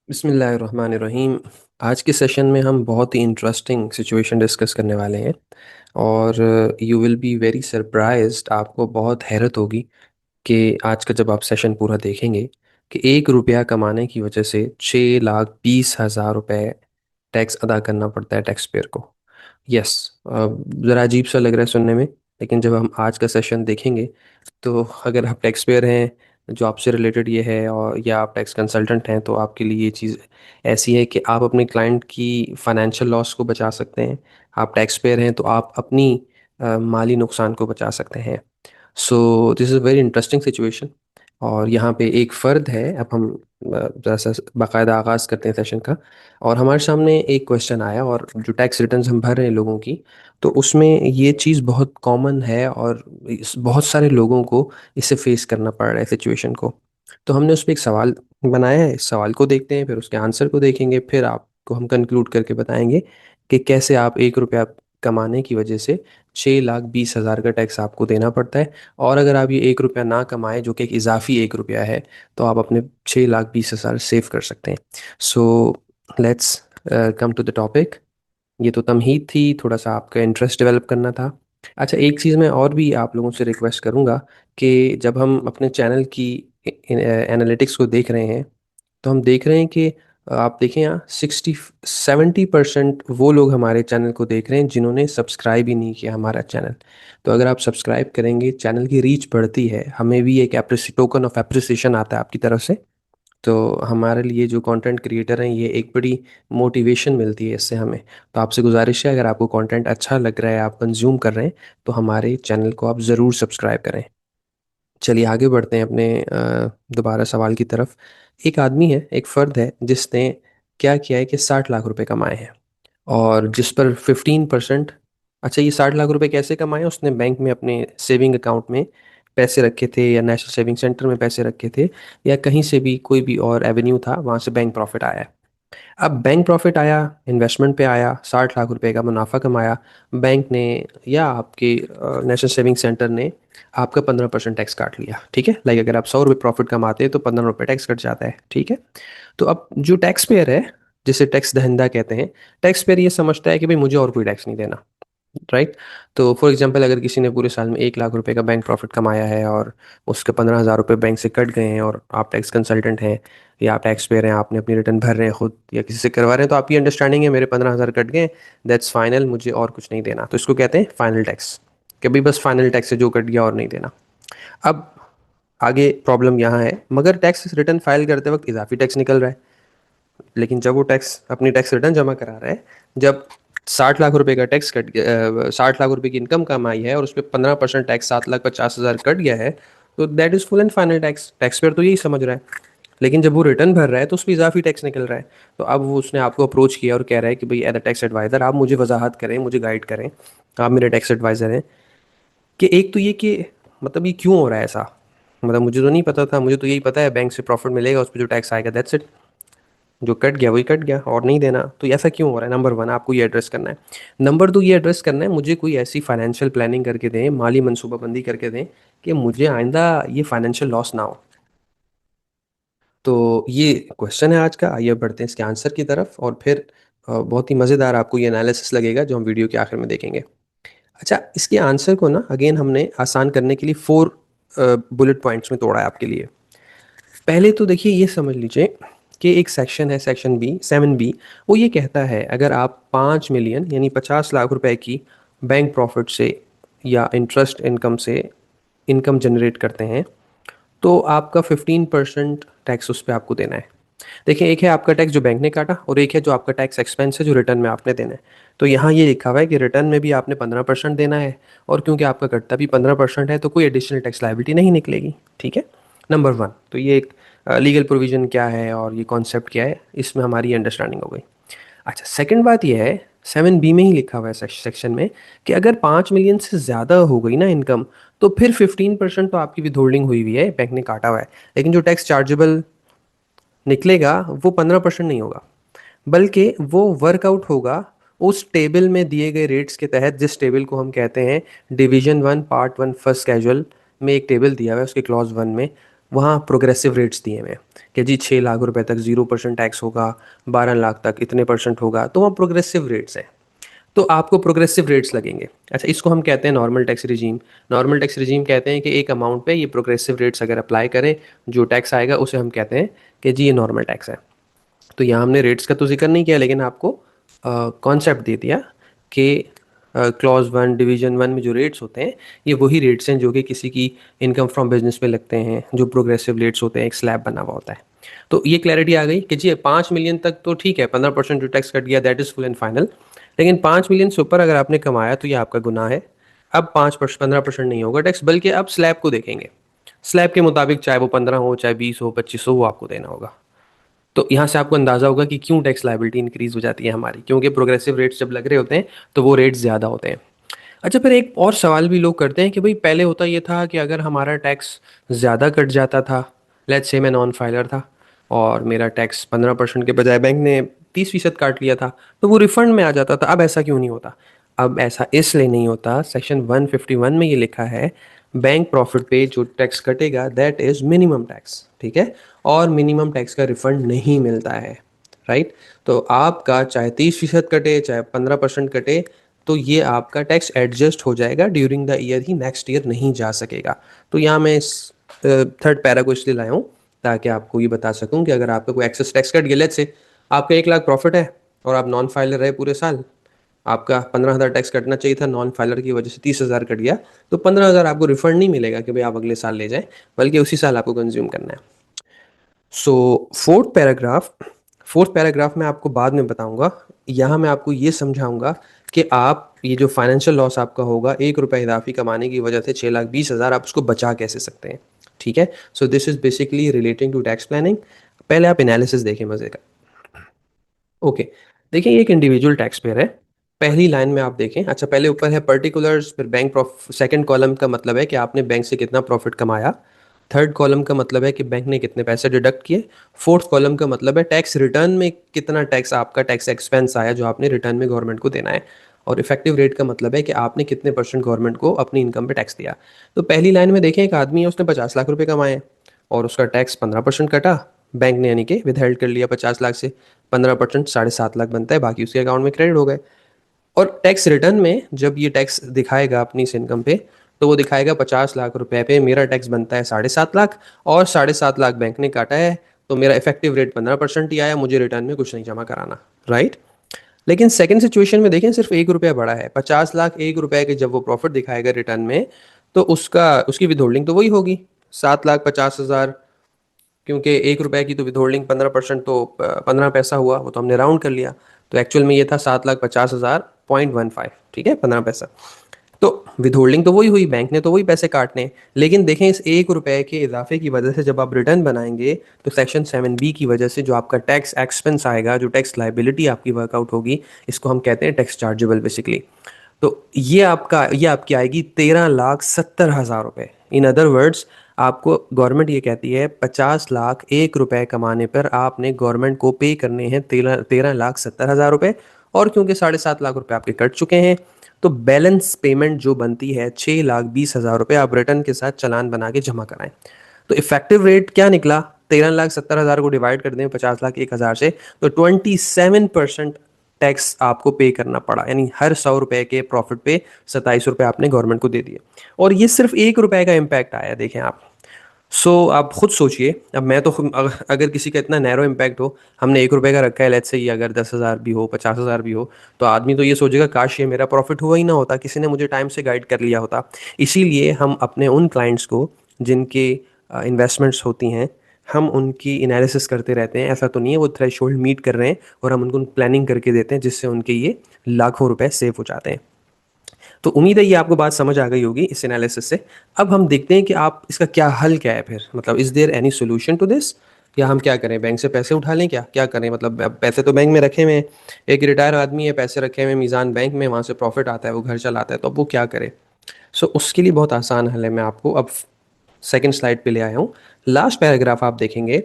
बिस्मिल्लाहिर्रहमानिर्रहीम। आज के सेशन में हम बहुत ही इंटरेस्टिंग सिचुएशन डिस्कस करने वाले हैं और you will be very surprised. आपको बहुत हैरत होगी कि आज का जब आप सेशन पूरा देखेंगे कि 1 रुपया कमाने की वजह से 6,20,000 रुपये टैक्स अदा करना पड़ता है टैक्स पेयर को। यस, ज़रा अजीब सा लग रहा है सुनने में, लेकिन जब हम आज का सेशन देखेंगे तो अगर आप टैक्स पेयर हैं, जो आपसे रिलेटेड ये है, और या आप टैक्स कंसल्टेंट हैं, तो आपके लिए ये चीज़ ऐसी है कि आप अपने क्लाइंट की फाइनेंशियल लॉस को बचा सकते हैं। आप टैक्स पेयर हैं तो आप अपनी माली नुकसान को बचा सकते हैं। So this is very interesting situation. और यहाँ पे एक फ़र्द है। अब हम ज़रा सा बाकायदा आगाज़ करते हैं सेशन का। और हमारे सामने एक क्वेश्चन आया, और जो टैक्स रिटर्न्स हम भर रहे हैं लोगों की, तो उसमें ये चीज़ बहुत कॉमन है और बहुत सारे लोगों को इससे फेस करना पड़ रहा है सिचुएशन को। तो हमने उस पर एक सवाल बनाया है। इस सवाल को देखते हैं, फिर उसके आंसर को देखेंगे, फिर आपको हम कंक्लूड करके बताएंगे कि कैसे आप 1 रुपया कमाने की वजह से 6,20,000 का टैक्स आपको देना पड़ता है। और अगर आप ये 1 रुपया ना कमाएं, जो कि एक इजाफी 1 रुपया है, तो आप अपने 6,20,000 सेव कर सकते हैं। So let's come to the topic. ये तो तमहीद थी, थोड़ा सा आपका इंटरेस्ट डेवलप करना था। अच्छा, एक चीज़ मैं और भी आप लोगों से रिक्वेस्ट करूँगा कि जब हम अपने चैनल की एनालिटिक्स को देख रहे हैं, तो हम देख रहे हैं कि आप देखें यहाँ 60-70% वो लोग हमारे चैनल को देख रहे हैं जिन्होंने सब्सक्राइब ही नहीं किया हमारा चैनल। तो अगर आप सब्सक्राइब करेंगे, चैनल की रीच बढ़ती है, हमें भी एक टोकन ऑफ एप्रिसिएशन आता है आपकी तरफ से। तो हमारे लिए जो कंटेंट क्रिएटर हैं, ये एक बड़ी मोटिवेशन मिलती है इससे हमें। तो आपसे गुजारिश है, अगर आपको कंटेंट अच्छा लग रहा है, आप कंज्यूम कर रहे हैं, तो हमारे चैनल को आप ज़रूर सब्सक्राइब करें। चलिए आगे बढ़ते हैं अपने दोबारा सवाल की तरफ। एक आदमी है, एक फ़र्द है, जिसने क्या किया है कि 60 लाख रुपए कमाए हैं, और जिस पर 15%। अच्छा, ये 60 लाख रुपए कैसे कमाए? उसने बैंक में अपने सेविंग अकाउंट में पैसे रखे थे, या नेशनल सेविंग सेंटर में पैसे रखे थे, या कहीं से भी कोई भी और एवेन्यू था, वहाँ से बैंक प्रॉफिट आया है। अब बैंक प्रॉफिट आया, इन्वेस्टमेंट पे आया, 60 लाख रुपए का मुनाफा कमाया। बैंक ने या आपके नेशनल सेविंग सेंटर ने आपका 15% टैक्स काट लिया। ठीक है, लाइक अगर आप 100 रुपये प्रॉफिट कमाते हैं तो 15 रुपये टैक्स कट जाता है। ठीक है। तो अब जो टैक्स पेयर है, जिसे टैक्स दहिंदा कहते हैं, टैक्स पेयर ये समझता है कि भाई मुझे और कोई टैक्स नहीं देना। राइट। तो फॉर एग्जांपल, अगर किसी ने पूरे साल में 1 लाख रुपए का बैंक प्रॉफिट कमाया है, और उसके 15,000 रुपये बैंक से कट गए हैं, और आप टैक्स कंसल्टेंट हैं या आप टैक्स पेयर हैं, आपने अपनी रिटर्न भर रहे हैं खुद या किसी से करवा रहे हैं, तो आपकी अंडरस्टैंडिंग है मेरे 15,000 कट गए, दैट्स फाइनल, मुझे और कुछ नहीं देना। तो इसको कहते हैं फाइनल टैक्स, कि भाई बस फाइनल टैक्स है, जो कट गया और नहीं देना। अब आगे प्रॉब्लम यहाँ है, मगर टैक्स रिटर्न फाइल करते वक्त इजाफी टैक्स निकल रहा है। लेकिन जब वो टैक्स अपनी टैक्स रिटर्न जमा करा रहा है, जब 60 लाख रुपए का टैक्स कट गया, 60 लाख रुपए की इनकम कमाई है, और उस पर 15% टैक्स 7,50,000 कट गया है, तो that is full and final tax. Tax payer तो यही समझ रहा है। लेकिन जब वो रिटर्न भर रहा है, तो उस पर इजाफी टैक्स निकल रहा है। तो अब वो उसने आपको अप्रोच किया और कह रहा है कि भाई एज अ टैक्स एडवाइज़र आप मुझे वजाहत करें, मुझे गाइड करें, आप मेरे टैक्स एडवाइज़र हैं, कि एक तो ये कि मतलब ये क्यों हो रहा है ऐसा। मतलब मुझे तो नहीं पता था, मुझे तो यही पता है बैंक से प्रॉफिट मिलेगा, उस पर जो टैक्स आएगा दैट्स इट, जो कट गया वही कट गया और नहीं देना। तो ऐसा क्यों हो रहा है? नंबर वन, आपको ये एड्रेस करना है। नंबर दो, ये एड्रेस करना है, मुझे कोई ऐसी फाइनेंशियल प्लानिंग करके दें, माली मनसूबाबंदी करके दें, कि मुझे आइंदा ये फाइनेंशियल लॉस ना हो। तो ये क्वेश्चन है आज का। आइए बढ़ते हैं इसके आंसर की तरफ, और फिर बहुत ही मज़ेदार आपको ये एनालिसिस लगेगा जो हम वीडियो के आखिर में देखेंगे। अच्छा, इसके आंसर को ना अगेन हमने आसान करने के लिए 4 बुलेट पॉइंट्स में तोड़ा है आपके लिए। पहले तो देखिए, ये समझ लीजिए कि एक सेक्शन है, सेक्शन बी, 7B। वो ये कहता है, अगर आप 5 मिलियन यानी 50 लाख रुपए की बैंक प्रॉफिट से या इंटरेस्ट इनकम से इनकम जनरेट करते हैं, तो आपका 15% टैक्स उस पर आपको देना है। देखिए, एक है आपका टैक्स जो बैंक ने काटा, और एक है जो आपका टैक्स एक्सपेंस है जो रिटर्न में आपने देना है। तो यहाँ ये लिखा हुआ है कि रिटर्न में भी आपने 15% देना है, और क्योंकि आपका कटता भी 15% है, तो कोई एडिशनल टैक्स लायबिलिटी नहीं निकलेगी। ठीक है, नंबर वन। तो ये एक लीगल प्रोविजन क्या है और ये कॉन्सेप्ट क्या है, इसमें हमारी अंडरस्टैंडिंग हो गई। अच्छा, सेकंड बात ये है, 7B में ही लिखा हुआ है सेक्शन में, कि अगर 5 मिलियन से ज़्यादा हो गई ना इनकम, तो फिर 15% तो आपकी विदहोल्डिंग हुई हुई है, बैंक ने काटा हुआ है, लेकिन जो टैक्स चार्जेबल निकलेगा वो 15% नहीं होगा, बल्कि वो वर्कआउट होगा उस टेबल में दिए गए रेट्स के तहत, जिस टेबल को हम कहते हैं डिवीजन 1 पार्ट 1 फर्स्ट कैजुअल में। एक टेबल दिया हुआ है उसके क्लॉज 1 में, वहाँ प्रोग्रेसिव रेट्स दिए हुए हैं कि जी 6 लाख रुपए तक 0% टैक्स होगा, 12 लाख तक इतने परसेंट होगा, तो वहाँ प्रोग्रेसिव रेट्स हैं। तो आपको प्रोग्रेसिव रेट्स लगेंगे। अच्छा, इसको हम कहते हैं normal tax regime. Normal tax regime कहते हैं कि एक अमाउंट पे ये प्रोग्रेसिव रेट्स अगर अप्लाई करें, जो टैक्स आएगा उसे हम कहते हैं कि जी ये नॉर्मल टैक्स है। तो यहाँ हमने रेट्स का तो जिक्र नहीं किया, लेकिन आपको कॉन्सेप्ट दे दिया कि क्लॉज 1 डिवीजन 1 में जो रेट्स होते हैं, ये वही रेट्स हैं जो कि किसी की इनकम फ्रॉम बिजनेस में लगते हैं, जो प्रोग्रेसिव रेट्स होते हैं, एक स्लैब बना हुआ होता है। तो ये क्लैरिटी आ गई कि जी 5 मिलियन तक तो ठीक है, 15% जो टैक्स कट गया that is full and final. लेकिन 5 मिलियन से ऊपर अगर आपने कमाया तो ये आपका गुनाह है। अब 15% नहीं होगा टैक्स, बल्कि अब स्लैब को देखेंगे। स्लैब के मुताबिक चाहे वो 15 हो, चाहे 20 हो, 25 हो, वो आपको देना होगा। तो यहाँ से आपको अंदाजा होगा कि क्यों टैक्स लायबिलिटी इंक्रीज हो जाती है हमारी, क्योंकि प्रोग्रेसिव रेट्स जब लग रहे होते हैं तो वो रेट्स ज़्यादा होते हैं। अच्छा, फिर एक और सवाल भी लोग करते हैं कि भाई पहले होता ये था कि अगर हमारा टैक्स ज़्यादा कट जाता था, लेट्स से मैं नॉन फाइलर था और मेरा टैक्स 15% के बजाय बैंक ने 30% काट लिया था, तो वो रिफंड में आ जाता था। अब ऐसा क्यों नहीं होता? अब ऐसा इसलिए नहीं होता, सेक्शन 151 में ये लिखा है, बैंक प्रॉफिट पे जो टैक्स कटेगा दैट इज़ मिनिमम टैक्स, ठीक है? और मिनिमम टैक्स का रिफंड नहीं मिलता है, राइट? तो आपका चाहे 30% कटे, चाहे 15% कटे, तो ये आपका टैक्स एडजस्ट हो जाएगा during the year he, next year नहीं जा सकेगा। तो यहाँ मैं इस थर्ड पैरा को इसलिए लाया हूँ ताकि आपको ये बता सकूँ कि अगर आपका कोई एक्सेस टैक्स कट गया, लेट्स से आपका 1 लाख प्रॉफिट है और आप नॉन फाइलर रहे पूरे साल, आपका 15,000 टैक्स कटना चाहिए था, नॉन फाइलर की वजह से 30,000 कट गया, तो 15,000 आपको रिफंड नहीं मिलेगा कि भाई आप अगले साल ले जाएं, बल्कि उसी साल आपको कंज्यूम करना है। सो फोर्थ पैराग्राफ मैं आपको बाद में बताऊंगा। यहाँ मैं आपको ये समझाऊंगा कि आप ये जो फाइनेंशियल लॉस आपका होगा 1 रुपये इजाफी कमाने की वजह से 6,20,000, आप उसको बचा कैसे सकते हैं, ठीक है? So this is basically relating to tax planning. पहले आप एनालिसिस देखें मजे का। ओके, देखिए ये एक इंडिविजुअल टैक्स पेयर है। पहली लाइन में आप देखें, अच्छा पहले ऊपर है पर्टिकुलर्स, फिर बैंक प्रॉफिट, सेकंड कॉलम का मतलब है कि आपने बैंक से कितना प्रॉफिट कमाया, थर्ड कॉलम का मतलब है कि बैंक ने कितने पैसे डिडक्ट किए, फोर्थ कॉलम का मतलब है टैक्स रिटर्न में कितना टैक्स आपका टैक्स एक्सपेंस आया जो आपने रिटर्न में गवर्नमेंट को देना है, और इफेक्टिव रेट का मतलब है कि आपने कितने परसेंट गवर्नमेंट को अपनी इनकम पे टैक्स दिया। तो पहली लाइन में देखें, एक आदमी है, उसने 50 लाख रुपए कमाए और उसका टैक्स 15% कटा बैंक ने, यानी कि विदहेल्ड कर लिया 50 लाख से। 15% 7.5 लाख बनता है, बाकी उसके अकाउंट में क्रेडिट हो गए। और टैक्स रिटर्न में जब ये टैक्स दिखाएगा अपनी इस इनकम पे, तो वो दिखाएगा 50 लाख रुपए पे मेरा टैक्स बनता है 7.5 लाख, और 7.5 लाख बैंक ने काटा है, तो मेरा इफेक्टिव रेट 15% ही आया, मुझे रिटर्न में कुछ नहीं जमा कराना, राइट? लेकिन सेकंड सिचुएशन में देखें, सिर्फ 1 रुपया बड़ा है, 50 लाख 1 रुपए के जब वो प्रॉफिट दिखाएगा रिटर्न में, तो उसका उसकी विदहोल्डिंग तो वही होगी, 7,50,000, क्योंकि 1 रुपए की तो विदहोल्डिंग 15%, तो 15 पैसा हुआ, वो तो हमने राउंड कर लिया। तो एक्चुअल में ये था 7,50,000.15, ठीक है, 15 पैसा। तो विदहोल्डिंग तो वही हुई, बैंक ने तो वही पैसे काटने। लेकिन देखें, इस 1 रुपए के इजाफे की वजह से जब आप रिटर्न बनाएंगे, तो सेक्शन 7B की वजह से जो आपका टैक्स एक्सपेंस आएगा, जो टैक्स लाइबिलिटी आपकी वर्कआउट होगी, इसको हम कहते हैं टैक्स चार्जेबल बेसिकली। तो ये आपकी आएगी 13,70,000 रुपये। इन अदर वर्ड्स, आपको गवर्नमेंट ये कहती है 50 लाख 1 रुपए कमाने पर आपने गवर्नमेंट को पे करने हैं 13,70,000 रुपये। और क्योंकि 7.5 लाख रुपए आपके कट चुके हैं, तो बैलेंस पेमेंट जो बनती है 6,20,000 रुपये, आप रिटर्न के साथ चालान बना के जमा कराएं। तो इफेक्टिव रेट क्या निकला? 13,70,000 को डिवाइड कर दें 50,01,000 से, तो 27% टैक्स आपको पे करना पड़ा, यानी हर 100 रुपए के प्रॉफिट पे 27 रुपए आपने गवर्नमेंट को दे दिए। और ये सिर्फ 1 रुपए का इम्पैक्ट आया, देखें आप। आप खुद सोचिए, अब मैं तो अगर किसी का इतना नैरो इम्पैक्ट हो, हमने 1 रुपए का रखा है, लेट्स से, ये अगर 10,000 भी हो, 50,000 भी हो, तो आदमी तो ये सोचेगा काश ये मेरा प्रॉफिट हुआ ही ना होता, किसी ने मुझे टाइम से गाइड कर लिया होता। इसीलिए हम अपने उन क्लाइंट्स को जिनके इन्वेस्टमेंट्स होती हैं, हम उनकी एनालिसिस करते रहते हैं। ऐसा तो नहीं है वो थ्रेशोल्ड मीट कर रहे हैं और हम उनको प्लानिंग करके देते हैं जिससे उनके ये लाखों रुपए सेव हो जाते हैं। तो उम्मीद है ये आपको बात समझ आ गई होगी इस एनालिसिस से। अब हम देखते हैं कि आप इसका क्या हल क्या है फिर, मतलब is there any solution to this, या हम क्या करें, बैंक से पैसे उठा लें, क्या क्या करें? मतलब अब पैसे तो बैंक में रखे हुए हैं, एक रिटायर आदमी है, पैसे रखे हुए हैं मीज़ान बैंक में, वहाँ से प्रॉफिट आता है, वो घर चलाता है, तो अब वो क्या करे? उसके लिए बहुत आसान हल है, मैं आपको अब सेकंड स्लाइड पे ले आया हूँ। लास्ट पैराग्राफ आप देखेंगे,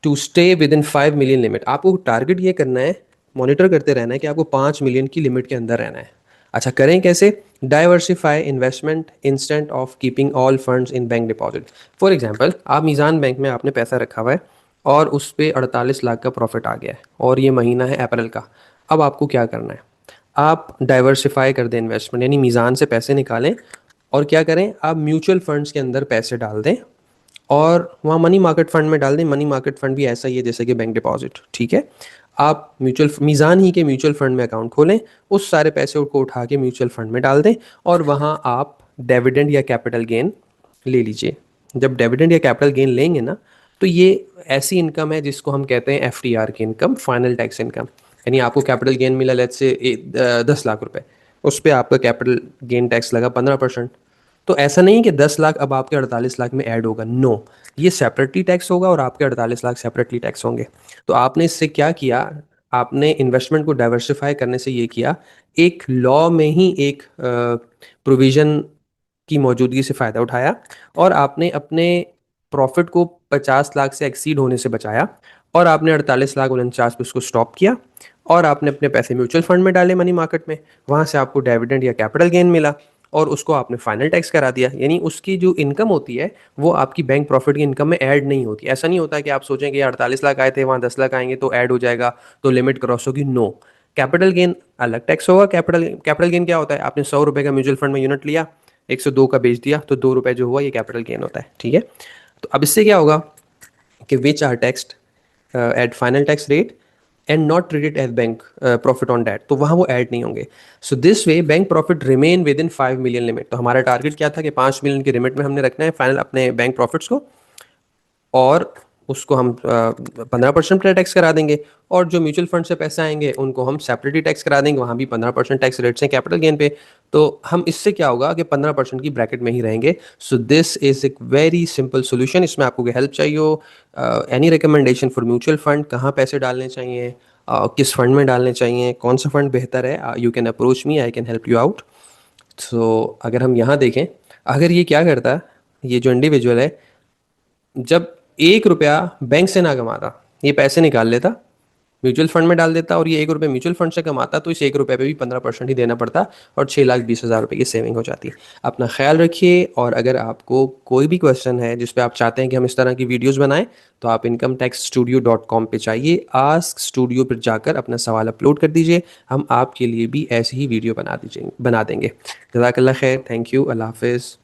to stay with in 5 million limit, आपको टारगेट ये करना है, मॉनिटर करते रहना है कि आपको 5 मिलियन की लिमिट के अंदर रहना है। अच्छा, करें कैसे? Diversify investment instant of keeping all funds in bank deposit. For example, आप मीज़ान बैंक में आपने पैसा रखा हुआ है और उस पे 48 लाख का प्रॉफिट आ गया है और ये महीना है अप्रैल का। अब आपको क्या करना है? आप डाइवर्सिफाई कर दें इन्वेस्टमेंट, यानी मीज़ान से पैसे निकालें और क्या करें, आप म्यूचुअल फंड्स के अंदर पैसे डाल दें और वहाँ मनी मार्केट फंड में डाल दें। मनी मार्केट फंड भी ऐसा ही है जैसे कि बैंक डिपॉजिट, ठीक है। आप म्यूचुअल मीज़ान ही के म्यूचुअल फंड में अकाउंट खोलें, उस सारे पैसे को उठा के म्यूचुअल फंड में डाल दें और वहाँ आप डिविडेंड या कैपिटल गेन ले लीजिए। जब डिविडेंड या कैपिटल गेन लेंगे ना, तो ये ऐसी इनकम है जिसको हम कहते हैं एफटीआर की इनकम, फाइनल टैक्स इनकम। यानी आपको कैपिटल गेन मिला लेट्स से 10 लाख रुपए, उस पर आपका कैपिटल गेन टैक्स लगा 15%। तो ऐसा नहीं कि 10 लाख अब आपके 48 लाख में ऐड होगा, नो, ये सेपरेटली टैक्स होगा और आपके 48 लाख सेपरेटली टैक्स होंगे। तो आपने इससे क्या किया, आपने इन्वेस्टमेंट को डाइवर्सिफाई करने से ये किया, एक लॉ में ही एक प्रोविजन की मौजूदगी से फ़ायदा उठाया और आपने अपने प्रॉफिट को 50 लाख से एक्सीड होने से बचाया और आपने 48 लाख 49 पे उसको स्टॉप किया और आपने अपने पैसे म्यूचुअल फंड में डाले मनी मार्केट में। वहाँ से आपको डिविडेंड या कैपिटल गेन मिला और उसको आपने फाइनल टैक्स करा दिया। यानी उसकी जो इनकम होती है वो आपकी बैंक प्रॉफिट की इनकम में ऐड नहीं होती। ऐसा नहीं होता कि आप सोचें कि 48 लाख आए थे, वहाँ 10 लाख आएंगे तो ऐड हो जाएगा, तो लिमिट क्रॉस होगी, नो। कैपिटल गेन अलग टैक्स होगा। कैपिटल कैपिटल गेन क्या होता है? आपने 100 रुपये का म्यूचुअल फंड में यूनिट लिया, 102 का बेच दिया, तो 2 रुपये जो हुआ ये कैपिटल गेन होता है, ठीक है। तो अब इससे क्या होगा कि which are taxed at final tax rate and not treated as bank profit on debt, तो वहाँ वो ऐड नहीं होंगे। So this way bank profit remain with in 5 million limit. तो हमारा टारगेट क्या था कि 5 मिलियन की लिमिट में हमने रखना है फाइनल अपने बैंक प्रॉफिट्स को, और उसको हम 15% टैक्स करा देंगे। और जो म्यूचुअल फंड से पैसे आएंगे उनको हम सेपरेटली टैक्स करा देंगे, वहाँ भी 15% टैक्स रेट्स हैं कैपिटल गेन पे। तो हम इससे क्या होगा कि 15% की ब्रैकेट में ही रहेंगे। सो दिस इज़ एक वेरी सिंपल सोल्यूशन। इसमें आपको हेल्प चाहिए हो, any recommendation for mutual fund, कहाँ पैसे डालने चाहिए, किस फंड में डालने चाहिए, कौन सा फंड बेहतर है, you can approach me, I can help you out. So अगर हम यहाँ देखें, अगर ये क्या करता है, ये जो इंडिविजुअल है, जब 1 रुपया बैंक से ना कमाता, ये पैसे निकाल लेता, म्यूचुअल फंड में डाल देता और ये 1 रुपये म्यूचुअल फंड से कमाता, तो इस 1 रुपये पे भी 15% ही देना पड़ता और 6,20,000 रुपये की सेविंग हो जाती। अपना ख्याल रखिए, और अगर आपको कोई भी क्वेश्चन है जिस पे आप चाहते हैं कि हम इस तरह की वीडियोस बनाएं, तो आप incometaxstudio.com पे जाइए, आस्क स्टूडियो पर जाकर अपना सवाल अपलोड कर दीजिए, हम आपके लिए भी ऐसी ही वीडियो बना देंगे। जज़ाकल्लाह खैर, थैंक यू, अल्लाह हाफिज़।